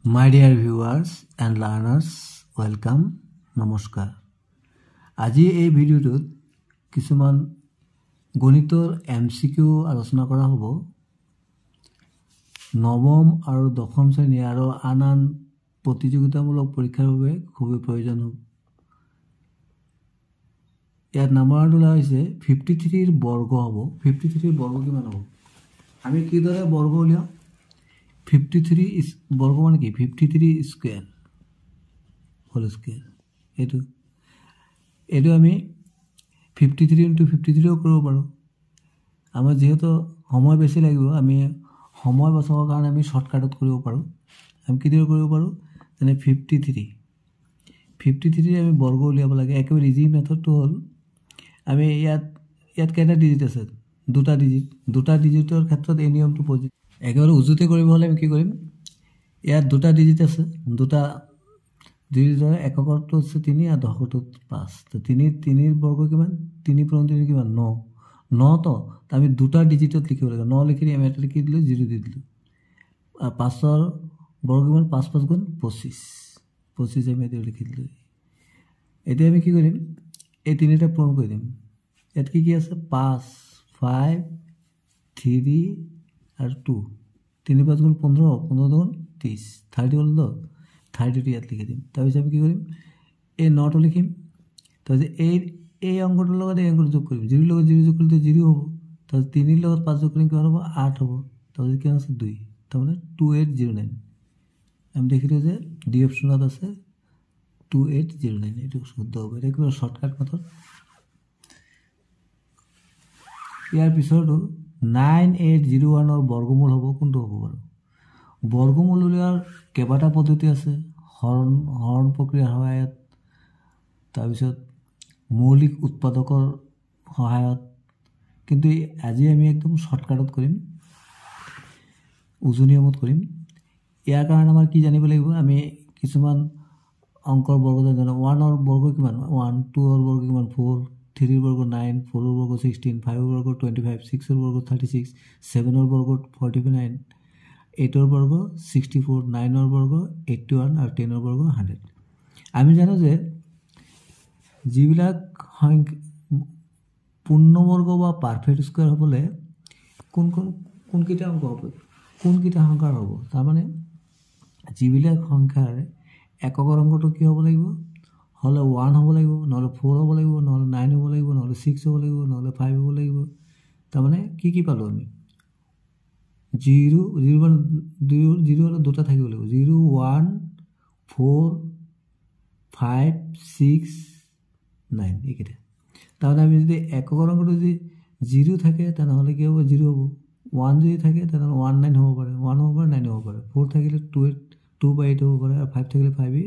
My dear viewers and learners, welcome, Namaskar. আজি এই ভিডিওটোত কিছুমান গণিতৰ MCQ আলোচনা কৰা হ'ব। নৱম আৰু দশম শ্ৰেণী আৰু আন প্ৰতিযোগিতামূলক পৰীক্ষাৰ বাবে খুবেই প্ৰয়োজন হ'ব। ইয়াত নাম্বাৰটো হৈছে 53 ৰ বৰ্গ হ'ব। 53 ৰ বৰ্গ কিমান হ'ব? আমি কিদৰে বৰ্গ উলিয়াম? 53 বৰ্গ মানে কি 53 স্কয়াৰ হোল স্কয়াৰ এটো আমি 53 ইনটু 53 কৰিব পাৰো। আমাৰ যেহেতু সময় বেছি লাগিব আমি সময় বচাবৰ কাৰণে আমি শৰ্টকাটত কৰিব পাৰো। আমি কিদৰে কৰিব পাৰো যেনে 53 আমি বৰ্গ উলিয়াব লাগে। একেবাৰে ইজি মেথডটো হ'ল আমি ইয়াত কেইটা ডিজিট আছে? দুটা ডিজিটৰ ক্ষেত্ৰত এই নিয়মটো পজিটিভ। একেবাৰে উজুতে কৰিব হলে আমি কি কৰিম? ইয়াত দুটা ডিজিট আছে, দুটা ডিজিটৰ এককৰটো আছে 3 আৰু দশকটো 5। তো 3 বৰ্গ কিমান? 3 × 3 কিমান? 9 তো আমি দুটা ডিজিটত লিখিব লাগে। 9 লিখি আমি এটা লিখি দিলো, 0 দি দিলো। আর 5ৰ বৰ্গ কিমান? 5 × 5 = 25 আমি এটা লিখি দিলো। এতিয়া আমি কি কৰিম? এই তিনিটা পূৰণ কৰি দিম। ইয়াত কি আছে? 5 5 3 আর 2 3 5 × 15 15 × 30 30 হল তো 30 ইয়াত লিখি দিম। তাৰপিছত আমি কি কৰিম? এই 9টো লিখিম। তাৰপিছত এই অংকটোৰ লগত এই অংকটো যোগ কৰিম। 0 লগত 0 যোগ কৰিলে 0 হ'ব। তাৰপিছত 3 লগত 5 যোগ কৰিলে কিমান হ'ব? 8 হ'ব। তাৰপিছত কিমান আছে? 2। তাৰমানে 2809। আমি দেখিলো যে ডি অপশ্যনত আছে 2809। এইটো শুদ্ধ হ'ব। এটা কিবা শৰ্টকাট মেথড। ইয়াৰ পিছৰটো 9801 বৰ্গমূল হ'ব। কোনটো হ'ব বাৰু? বৰ্গমূল উলিওৱাৰ কেইবাটা পদ্ধতি আছে। হৰণ প্ৰক্ৰিয়াৰ সহায়ত, তাৰপিছত মৌলিক উৎপাদকৰ সহায়ত। কিন্তু আজি আমি একদম শৰ্টকাটত কৰিম, উজু নিয়মত কৰিম। ইয়াৰ কাৰণে আমাৰ কি জানিব লাগিব? আমি কিছুমান অংকৰ বৰ্গ জানো। 1ৰ বৰ্গ কিমান? 1 2ৰ বৰ্গ কিমান? 4 3ৰ বৰ্গ 9 4ৰ বৰ্গ 16 5ৰ বৰ্গ 25 6ৰ বৰ্গ 36 7ৰ বৰ্গ 49 8ৰ বৰ্গ 64 9ৰ বৰ্গ 81 আৰু 10ৰ বৰ্গ 100। আমি জানো যে যিবিলাক পূৰ্ণবৰ্গ বা পাৰফেক্ট স্কয়াৰ হ'বলৈ কোনকেইটা অংক হ'ব? কোনকেইটা সংখ্যাৰ হ'ব? তাৰমানে যিবিলাক সংখ্যাৰ এককৰ অংকটো কি হ'ব লাগিব? হলে 1 হ'ব লাগিব, নহলে 4 হ'ব লাগিব, নহলে 9 হ'ব লাগিব, নহলে 6 হ'ব লাগিব, নহলে 5 হ'ব লাগিব। তাৰমানে কি পালো আমি? 0 হলে দুটা থাকিব লাগিব। 0 1 4 5 6 9 এইকেইটা। তাৰমানে আমি যদি এককৰ অংকটো যদি 0 থাকে তেনেহলে কি হ'ব? 0 হ'ব। 1 যদি থাকে তেনেহলে 1 9 হ'ব পাৰে, 1 হ'ব পাৰে, 9 হ'ব পাৰে। 4 থাকিলে 2 বা 8 হ'ব পাৰে, আৰু 5 থাকিলে 5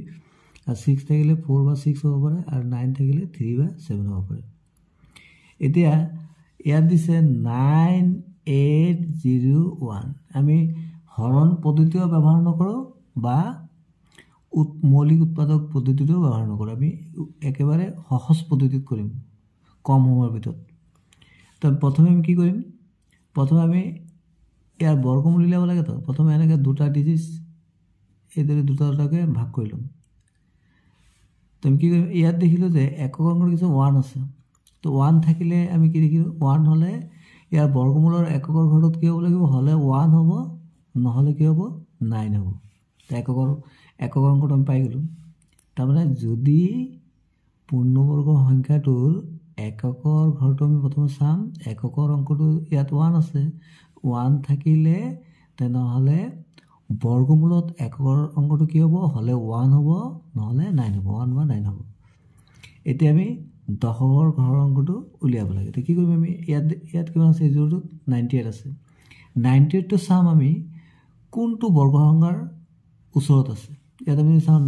আৰ 6 থাকিলে 4 বা 6 হ'ব পাৰে, আৰু 9 থাকিলে 3 বা 7 হ'ব পাৰে। এতিয়া ইয়াত দিছে 9801। আমি হৰণ পদ্ধতিও ব্যৱহাৰ নকৰোঁ বা মৌলিক উৎপাদক পদ্ধতিটোও ব্যৱহাৰ নকৰোঁ। আমি একেবাৰে সহজ পদ্ধতিত কৰিম কম সময়ৰ ভিতৰত। তো প্ৰথমে আমি কি কৰিম? প্ৰথমে আমি ইয়াৰ বৰ্গমূল উলিয়াব লাগে। তো প্ৰথমে এনেকৈ দুটা ডিজিট এইদৰে দুটাকে ভাগ কৰি ল'ম। তো আমি কি কৰিম? ইয়াত দেখিলোঁ যে একক অংকৰ কিছু 1 আছে। তো 1 থাকিলে আমি কি দেখিলোঁ? 1 হ'লে ইয়াৰ বৰ্গমূলৰ এককৰ ঘৰত কি হ'ব লাগিব? হ'লে 1 হ'ব, নহ'লে কি হ'ব? 9 হ'ব। তো একক অংকটো আমি পাই গ'লোঁ। তাৰমানে যদি পূৰ্ণবৰ্গ সংখ্যাটোৰ এককৰ ঘৰটো আমি প্ৰথমে চাম। এককৰ অংকটো ইয়াত 1 আছে। 1 থাকিলে তেনেহ'লে বৰ্গমূলত এককৰ অংকটো কি হ'ব? হ'লে 1 হ'ব, নহ'লে 9 হ'ব। 1 বা 9 হ'ব। এতিয়া আমি দশকৰ ঘৰৰ অংকটো উলিয়াব লাগে। তো কি কৰিম আমি? ইয়াত কিমান আছে? 98 আছে। 98টো চাম আমি কোনটো বৰ্গ সংখ্যাৰ ওচৰত আছে। ইয়াত আমি চাম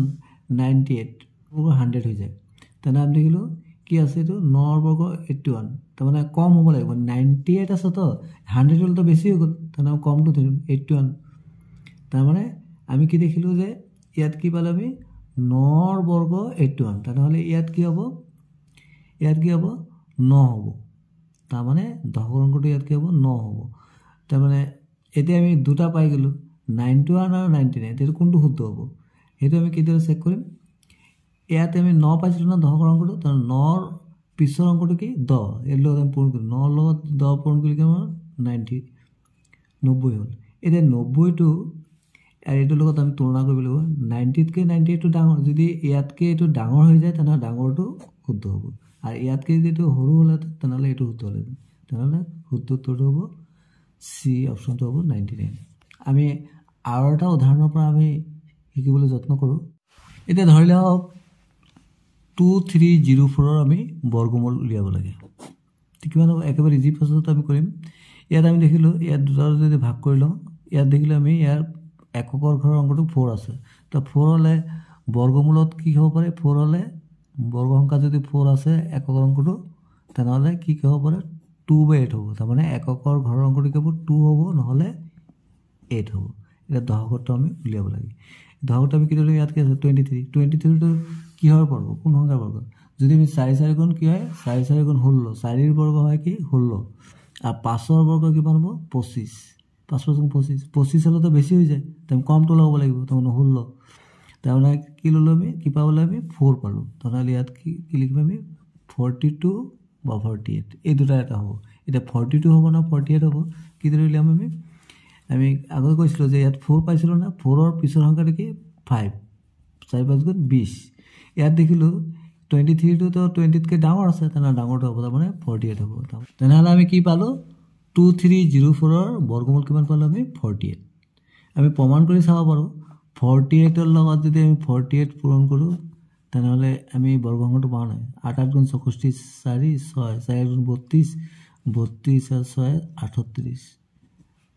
98 100 হৈ যায়। তেনে আমি দেখিলোঁ কি আছে? এইটো 9ৰ বৰ্গ 81। তাৰমানে কম হ'ব লাগিব। 98 আছে তো 100 হ'লেতো বেছি হৈ গ'ল। তেনে কমটো ধৰিম 81। তাৰমানে আমি কি দেখিলোঁ যে ইয়াত কি পালোঁ আমি? 9ৰ বৰ্গ 81। তেনেহ'লে ইয়াত কি হ'ব? 9 হ'ব। তাৰমানে দশকৰ অংকটো ইয়াত কি হ'ব? 9 হ'ব। তাৰমানে এতিয়া আমি দুটা পাই গ'লোঁ। 91 আৰু 99 এইটো কোনটো শুদ্ধ হ'ব সেইটো আমি কিদৰে চেক কৰিম ইয়াতে আমি 9 পাইছিলোঁ না 10ৰ অংকটো তাৰ 9ৰ পিছৰ অংকটো কি 10 এৰ লগত আমি পূৰণ কৰিম 9ৰ লগত 10 পূৰণ কৰিলে কিমান 90 হ'ল এতিয়া 90টো আৰু এইটোৰ লগত আমি তুলনা কৰিব লাগিব 90তকৈ 98টো ডাঙৰ যদি ইয়াতকৈ এইটো ডাঙৰ হৈ যায় তেনেহ'লে ডাঙৰটো শুদ্ধ হ'ব আৰু ইয়াতকৈ যদি এইটো সৰু হ'লেহেঁতেন তেনেহ'লে এইটো শুদ্ধ হ'লেহেঁতেন তেনেহ'লে শুদ্ধ উত্তৰটো হ'ব চি অপশ্যনটো হ'ব 99 আমি আৰু এটা উদাহৰণৰ পৰা আমি শিকিবলৈ যত্ন কৰোঁ এতিয়া ধৰি লওক 2304ৰ আমি বৰ্গমূল উলিয়াব লাগে কিমান হ'ব একেবাৰে ইজি প্ৰচেছত আমি কৰিম ইয়াত আমি দেখিলোঁ ইয়াত দুটা যদি ভাগ কৰি লওঁ ইয়াত দেখিলোঁ আমি ইয়াৰ এককৰ ঘৰৰ অংকটো 4 আছে তো 4 হ'লে বৰ্গমূলত কি হ'ব পাৰে 4 হ'লে বৰ্গ সংখ্যা যদি 4 আছে একৰ অংকটো তেনেহ'লে কি হ'ব পাৰে 2/8 হ'ব তাৰমানে এককৰ ঘৰৰ অংকটো কি হ'ব 2 হ'ব নহ'লে 8 হ'ব এটা দশকটো আমি উলিয়াব লাগে দশকটো আমি কি দিলোঁ ইয়াত কি আছে 23টো কিহৰ বৰ্গ কোন সংখ্যাৰ বৰ্গ যদি আমি 4 গুণ কি হয় 4 গুণ 16 4ৰ বৰ্গ হয় কি 16 আৰু 5ৰ বৰ্গ কিমান হ'ব 25 5 25 হ'লেতো বেছি হৈ যায় তেম কমটো ল'ব লাগিব তাৰমানে 16 তাৰমানে কি ল'লোঁ আমি কি পাবলৈ আমি 4 পালোঁ তেনেহ'লে ইয়াত কি লিখিম আমি 42 বা 48 এই দুটা এটা হ'ব এতিয়া 42 হ'ব না 48 হ'ব কি ধৰিলে আমি আগতে কৈছিলোঁ যে ইয়াত 4 পাইছিলোঁ না 4ৰ পিছৰ সংখ্যাটো কি 5 4 5 গুণ 20 ইয়াত দেখিলোঁ 23টো তো 20তকৈ ডাঙৰ আছে তেনেহ'লে ডাঙৰটো হ'ব তাৰমানে 48 হ'ব তেনেহ'লে আমি কি পালোঁ 2304ৰ বৰ্গমূল কিমান পালোঁ আমি 48 আমি প্ৰমাণ কৰি চাব পাৰোঁ 48ৰ লগত যদি আমি 48 পূৰণ কৰোঁ তেনেহ'লে আমি বৰ্গমূলটো পোৱা নাই 8 8 গুণ 64 4 6 4 গুণ 32 32 আৰু 6 38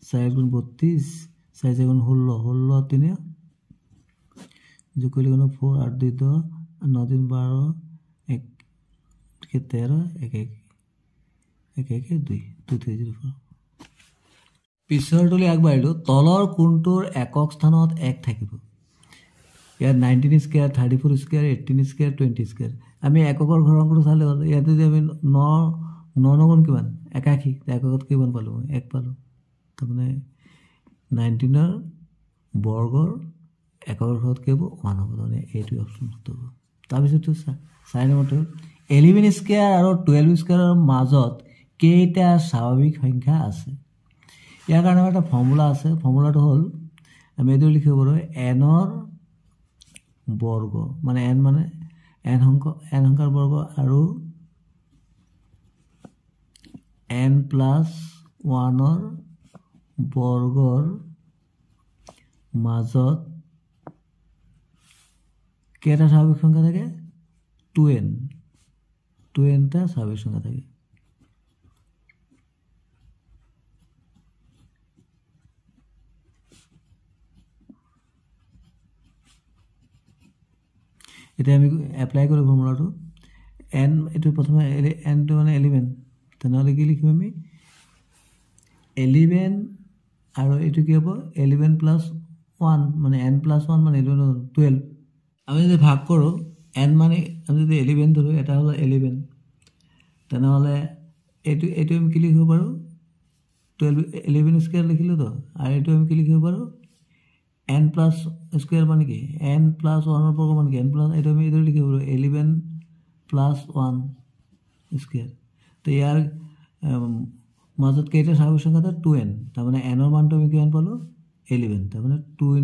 4 গুণ 32 4 গুণ 16 16 3 যোগ কৰিলে 4 8 2 10 9 3 12 1 13 1 1 2 2304 পিছৰ তুলি আগবাঢ়িলোঁ তলৰ কোনটোৰ একক স্থানত 1 থাকিব ইয়াত 19 স্কোয়াৰ 34 স্কোয়াৰ 18 স্কোয়াৰ 20 স্কোয়াৰ আমি এককৰ ঘৰৰ অংকটো চালে হ'ল ইয়াতে যদি আমি 9 গুণ কিমান 81 এককত কিমান পালোঁ 1 পালোঁ তাৰমানে 19ৰ বৰ্গৰ একৰ ঘৰত কি হ'ব 1 হ'ব তাৰমানে এইটো অপশ্যন হ'ব তাৰপিছতো 4 নম্বৰটো 11 স্কোয়াৰ আৰু 12 স্কোয়াৰৰ মাজত কেইটা স্বাভাৱিক সংখ্যা আছে ইয়াৰ কাৰণে এটা ফৰ্মুলা আছে ফৰ্মুলাটো হ'ল আমি এইটো লিখিব পাৰোঁ nৰ বৰ্গ মানে n মানে n সংখ্যাৰ বৰ্গ আৰু n+1ৰ বৰ্গৰ মাজত কেইটা স্বাভাৱিক সংখ্যা থাকে 2nটা স্বাভাৱিক সংখ্যা থাকে এতিয়া আমি এপ্লাই কৰোঁ ফৰ্মুলাটো n এইটো প্ৰথমে nটো মানে 11 তেনেহ'লে কি লিখিম আমি 11 আৰু এইটো কি হ'ব 11+1 মানে n+1 মানে 11 12 আমি যদি ভাগ কৰোঁ n মানে আমি যদি 11 ধৰোঁ এটা হ'ল 11 তেনেহ'লে এইটো আমি কি লিখিব পাৰোঁ 11 স্কোয়াৰ লিখিলোঁ তো আৰু এইটো আমি কি লিখিব পাৰোঁ n plus স্কোয়াৰ মানে কি n+1ৰ বৰ্গ মানে কি n plus এইটো আমি এইদৰে লিখিব পাৰোঁ 11+1 স্কোয়াৰ তো ইয়াৰ মাজত কেইটা স্বাভাৱিক সংখ্যা আছে 2n তাৰমানে nৰ মানটো আমি কিমান পালোঁ 11 তাৰমানে 2 ×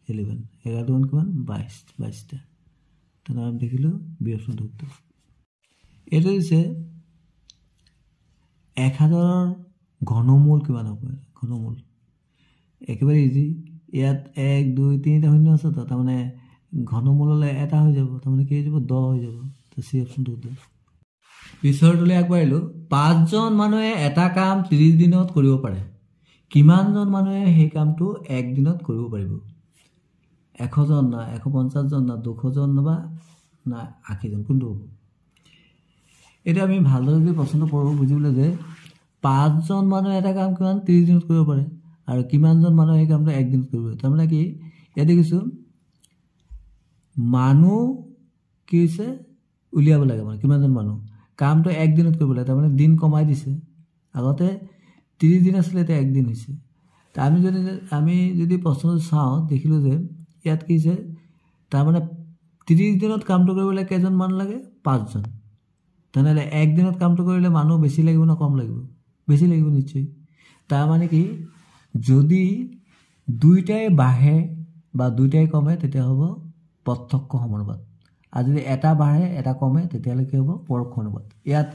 11 11 গুণ কিমান 22টা তেনেহ'লে আমি দেখিলোঁ বি অপশ্যনটো উত্তৰ এইটো হৈছে 1000ৰ ঘনমূল কিমান হ'ব ঘনমূল একেবাৰে ইজি ইয়াত 1 2 3টা শূন্য আছে তো তাৰমানে ঘনমূল হ'লে এটা হৈ যাব তাৰমানে কি হৈ যাব 10 হৈ যাব তো চি অপশ্যনটো উত্তৰ পিছৰ তুলি আগবাঢ়িলোঁ 5 জন মানুহে এটা কাম 30 দিনত কৰিব পাৰে কিমানজন মানুহে সেই কামটো 1 দিনত কৰিব পাৰিব 100 জন না 150 জন না 200 জন না 80 জন কোনটো হ'ব এটা আমি ভালদৰে যদি প্ৰশ্নটো পঢ়ো বুজিবলৈ যে 5 জন মানুহে এটা কাম কিমান 30 দিনত কৰিব পাৰে আৰু কিমানজন মানুহে এই কামটো 1 দিনত কৰিব তাৰমানে কি ইয়াত দেখিছোঁ মানুহ কি হৈছে উলিয়াব লাগে মানে কিমানজন মানুহ কামটো 1 দিনত কৰিব লাগে তাৰমানে দিন কমাই দিছে আগতে 30 দিন আছিলে এতিয়া 1 দিন হৈছে আমি যদি প্ৰশ্নটো চাওঁ দেখিলোঁ যে ইয়াত কি হৈছে তাৰমানে 30 দিনত কামটো কৰিবলৈ কেইজন মানুহ লাগে 5 জন তেনেহ'লে এক দিনত কামটো কৰিলে মানুহ বেছি লাগিব না কম লাগিব বেছি লাগিব নিশ্চয় তাৰমানে কি যদি দুইটাই বাঢ়ে বা দুইটাই কমে তেতিয়া হ'ব প্ৰত্যক্ষ সমানুপাত আৰু যদি এটা বাঢ়ে এটা কমে তেতিয়াহ'লে কি হ'ব পৰোক্ষ অনুপাত ইয়াত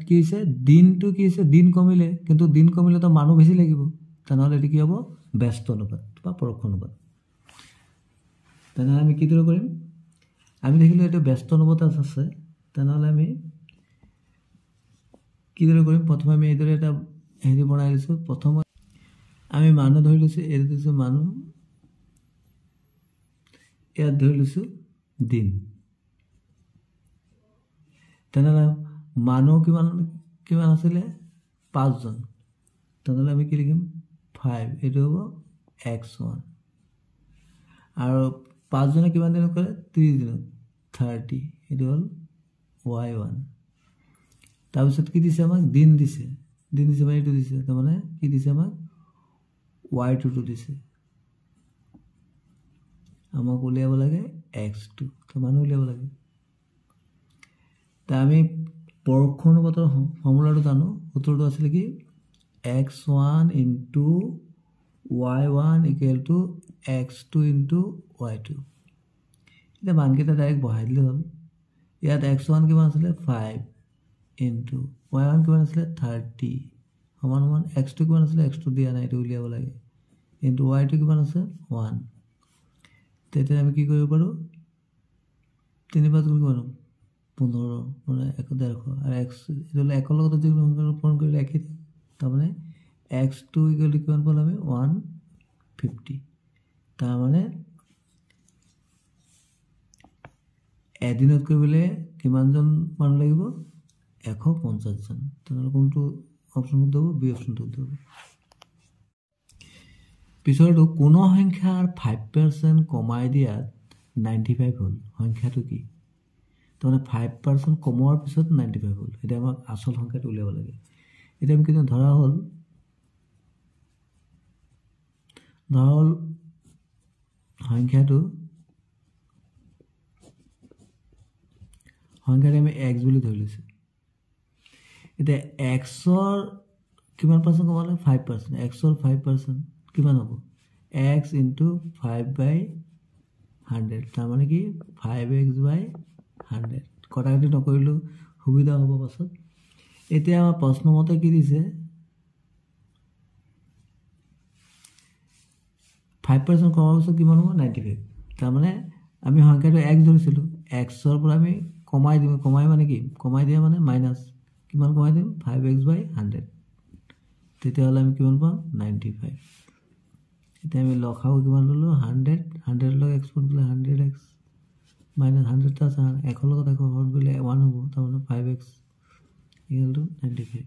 কি হৈছে দিনটো কি হৈছে দিন কমিলে কিন্তু দিন কমিলেতো মানুহ বেছি লাগিব তেনেহ'লে এটো কি হ'ব ব্যস্ত অনুপাত বা পৰোক্ষ অনুপাত তেনেহ'লে আমি কি দৰে কৰিম আমি দেখিলোঁ এইটো ব্যস্ত অনুপাত আছে তেনেহ'লে আমি কি দৰে কৰিম প্ৰথমে আমি এইদৰে এটা হেৰি বনাই লৈছোঁ প্ৰথমে আমি মানুহ ধৰি লৈছোঁ এইটো দিছোঁ মানুহ ইয়াত ধৰি লৈছোঁ দিন তেনেহ'লে মানুহ কিমান আছিলে 5 জন তেনেহ'লে আমি কি লিখিম 5 এইটো হ'ব x1 আৰু 5 জনে কিমান দিনত কৰে 30 দিনত 30 এইটো হ'ল y1 তাৰপিছত কি দিছে আমাক দিন দিছে মানে এইটো দিছে তাৰমানে কি দিছে আমাক y2 টো দিছে আমাক উলিয়াব লাগে x2 তো মানুহ উলিয়াব লাগে তা আমি পৰোক্ষ অনুপাতৰ ফৰ্মুলাটো জানো সূত্ৰটো আছিল কি x1 into y1 equal to x2 into y2 এটা মানকেইটা ডাইৰেক্ট বহাই দিলে হ'ল ইয়াত x1 কিমান আছিলে 5 into y1 কিমান আছিলে 30 সমান সমান x2 কিমান আছিলে x2 দিয়া নাই এইটো উলিয়াব লাগে into y2 কিমান আছে 1 তেতিয়া আমি কি কৰিব পাৰোঁ 3 5 গুণ কিমান 15 মানে 1.5 আৰু x এইটো একৰ লগত যিকোনো সংখ্যা পূৰণ কৰিলে একেই তাৰমানে x2 ইকুৱেল টু কিমান পালোঁ আমি 150 তাৰমানে এদিনত কৰিবলৈ কিমানজন মানুহ লাগিব 150 জন তেনেহ'লে কোনটো অপশ্যন শুদ্ধ হ'ব বি অপশ্যনটো শুদ্ধ হ'ব পিছৰটো কোনো সংখ্যাৰ 5% কমাই দিয়াত 95 হ'ল সংখ্যাটো কি তাৰমানে 5% কমোৱাৰ পিছত 95 হ'ল এতিয়া আমাক আচল সংখ্যাটো উলিয়াব লাগে এতিয়া আমি কিন্তু ধৰা হ'ল সংখ্যাটো আমি x বুলি ধৰি লৈছোঁ এতিয়া xৰ কিমান পাৰ্চেণ্ট কমালে 5% xৰ 5% কিমান হ'ব x into 5/100 তাৰমানে কি 5x/100 কটাকটি নকৰিলেও সুবিধা হ'ব পাছত এতিয়া আমাৰ প্ৰশ্নমতে কি দিছে 5% কমাৰ পিছত কিমান হ'ব 95 তাৰমানে আমি সংখ্যাটো x ধৰিছিলোঁ xৰ পৰা আমি কমাই দিম কমাই মানে কি কমাই দিয়া মানে মাইনাছ কিমান কমাই দিম 5x/100 তেতিয়াহ'লে আমি কিমান পাম 95 এতিয়া আমি লখাও কিমান ল'লোঁ 100 লগত এক্সপ'নেণ্ট কৰিলে 100x মাইনাছ 100 আছে 1 লগত 1 হৰণ কৰিলে 1 হ'ব তাৰমানে 5x ইকুৱেল টু 95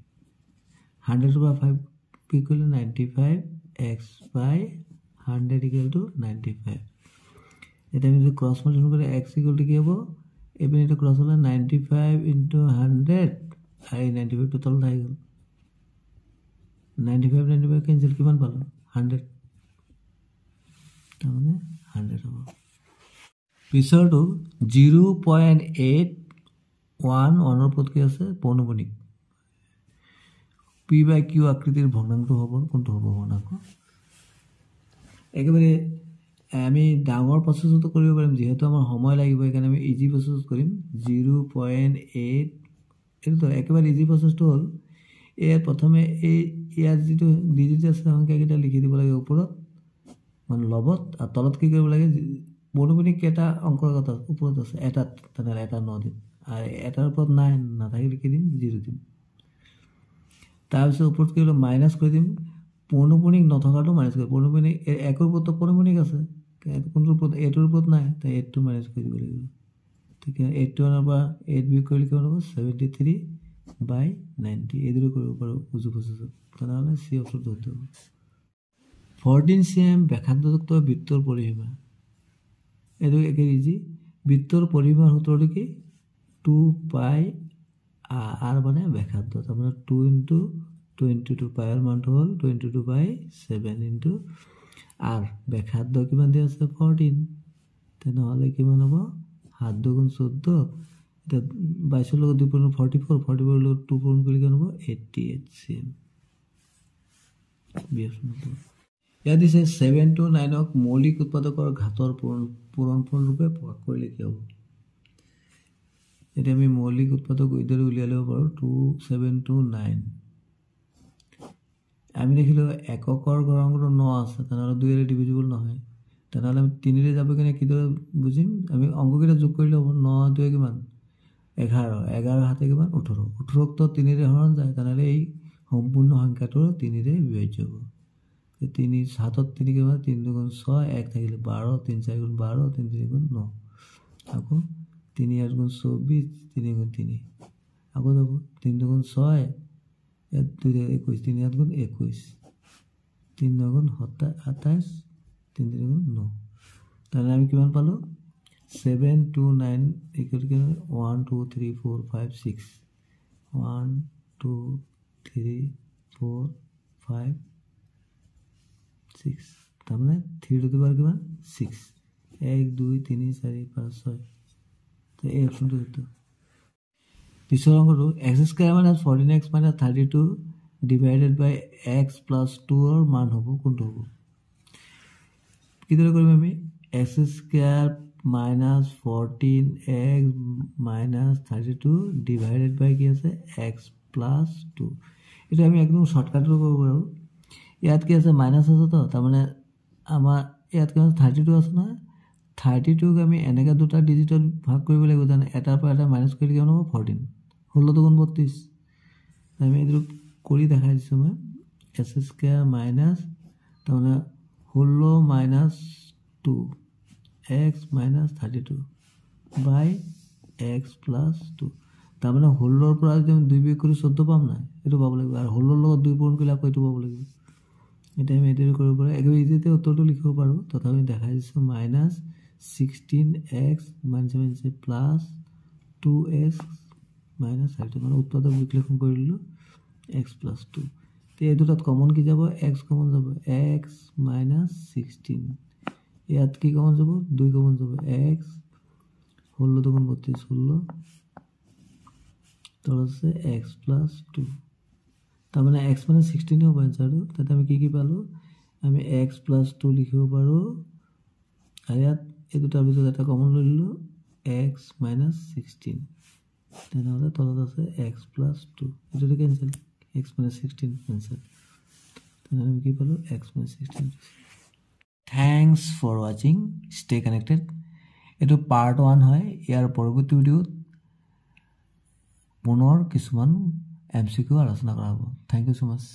100 পৰা 5 পিক কৰিলে 95x/100 ইকুৱেল টু 95 এতিয়া আমি যদি ক্ৰছ মাল্টিপ্লাই কৰি x ইকুৱেল টু কি হ'ব এইপিনে এইটো ক্ৰছ হ'লে 95 into 100 আৰু 95 টোটেল আহি গ'ল 95 কেঞ্চেল কিমান পালোঁ 100 তাৰমানে 100 হ'ব পিছৰটো 0.81 ওপৰত কি আছে পৌনপুণিক p/q আকৃতিৰ ভগ্নাংশটো হ'ব কোনটো হ'ব ভগ্নাংশ একেবাৰে আমি ডাঙৰ প্ৰচেছটো কৰিব পাৰিম যেহেতু আমাৰ সময় লাগিব সেইকাৰণে আমি ইজি প্ৰচেছ কৰিম 0.8 এইটো একেবাৰে ইজি প্ৰচেছটো হ'ল প্ৰথমে ইয়াত যিটো ডিজিট আছে সংখ্যাকেইটা লিখি দিব লাগে ওপৰত মানে লবত আৰু তলত কি কৰিব লাগে পৌনপুণিক কেইটা অংকৰ কথা ওপৰত আছে এটাত তেনেহ'লে এটা 9 দিম আৰু এটাৰ ওপৰত নাথাকিলে কি দিম 0 দিম তাৰপিছত ওপৰত কি হ'ল মাইনাছ কৰি দিম পৌনপুণিক নথকাটো মাইনাছ কৰি পৌনপুণিক একৰ ওপৰতো পৌনপুণিক আছে কোনটোৰ ওপৰত এইটোৰ ওপৰত নাই তাই 8টো মাইনাছ কৰি দিব লাগিব ঠিক আছে 8 পৰা 8 বিয়োগ কৰিলে কিমান হ'ব 73/90 এইদৰে কৰিব পাৰোঁ উজু প্ৰচেছত তেনেহ'লে চি অপশ্যনটো শুদ্ধ হ'ব 14 cm ব্যাসাৰ্ধযুক্ত বৃত্তৰ পৰিসীমা এইটো একে ইজি বৃত্তৰ পৰিসীমাৰ সূত্ৰটো কি 2πr মানে ব্যাসাৰ্ধ তাৰমানে 2 into 22 পাইৰ মানটো হ'ল 22/7 ইনটু r ব্যাসাৰ্ধ কিমান দিয়া আছে 14 তেনেহ'লে কিমান হ'ব 7 × 2 = 14 এটা 22 লগত 2 পূৰণ 44 44 লগত 2 পূৰণ কৰিলে কিমান হ'ব 88 cm ইয়াত দিছে 7 to 9 ক মৌলিক উৎপাদকৰ ঘাতৰ পূৰণফল ৰূপে প্ৰকাশ কৰিলে কি হ'ব এতিয়া আমি মৌলিক উৎপাদক উইদৰে উলিয়াই ল'ব পাৰোঁ 2 7 to 9 আমি দেখিলোঁ এককৰ গড়াংকৰ 9 আছে তেনেহ'লে 2 ৰে ডিভিজিবল নহয় তেনেহ'লে আমি 3 ৰে যাব কেনে কিদৰে বুজিম আমি অংককেইটা যোগ কৰিলে হ'ব 9 2 কিমান 11 11 হাতে কিমান 18 18ক তো 3 ৰে হৰণ যায় তেনেহ'লে এই সম্পূৰ্ণ সংখ্যাটো 3 ৰে বিভাজ্য হ'ব 3 7 3 কিমান 3 2 6 1 থাকিলে 12 3 4 12 3 3 9 আকৌ 3 8 24 3 3 আকৌ যাব 3 2 6 ইয়াত 2 21 3 8 21 3 9 27 3 3 9 তাহলে আমি কিমান পালো 7 to 9 equal to 1 2 3 4 5 6 1 2 3 4 5 6 তাহলে 3 to the power কিমান 6 1 2 3 4 5 6 তো এই অপশনটো হতো পিছৰ অংকটো x² - 14x - 32 divided by x plus 2 ৰ মান হ'ব কোনটো হ'ব কিদৰে কৰিম আমি x² - 14x - 32 divided by কি আছে x plus 2 এটা আমি একদম শর্টকাটত কৰিব পাৰোঁ ইয়াত কি আছে মাইনাস আছে তো তাৰ মানে আমাৰ ইয়াত কি 32 আছে না 32 ক আমি এনেকা দুটা ডিজিটত ভাগ কৰিব লাগিব জানে এটাৰ পৰা এটা মাইনাস কৰিলে কিমান হ'ব 14 16 দুগুণ 32 আমি এটো কৰি দেখাই দিছো মই x² মাইনাস তাৰমানে 16 minus 2 x minus 32 by x plus 2 তাৰমানে 16 ৰ পৰা যদি 2 বিয়োগ কৰি 14 পাম না এটো পাব লাগিব আৰু 16 ৰ লগত 2 পূৰণ কৰিলে আকৌ এটো পাব লাগিব এটা আমি এটো কৰিব পাৰো একদম ইজিতে উত্তৰটো লিখিব পাৰো তথাপি দেখাই দিছো minus 16x minus plus 2x minus 32 মানে উৎপাদক বিশ্লেষণ কৰিলো x plus 2 তে এই দুটাত কমন কি যাব x কমন যাব x minus 16 ইয়াত কি কমন যাব 2 কমন যাব x 16 দুগুণ 32 16 তো আছে x plus 2 তাৰ মানে x মানে 16 হ'ব আনসাৰটো তাতে আমি কি পালো আমি x plus 2 লিখিব পাৰো আৰু ইয়াত এই দুটাৰ ভিতৰত এটা কমন লৈ ললো x minus 16 তেনেহলে তলত আছে x plus 2 এটো কেনসেল x minus 16 কেনসেল তেনেহলে আমি কি পালো x minus 16 Thanks for watching. Stay connected. Eto part 1 hoy. Yar poroboti video punor kisuman MCQ alosona kora hobo. Thank you so much.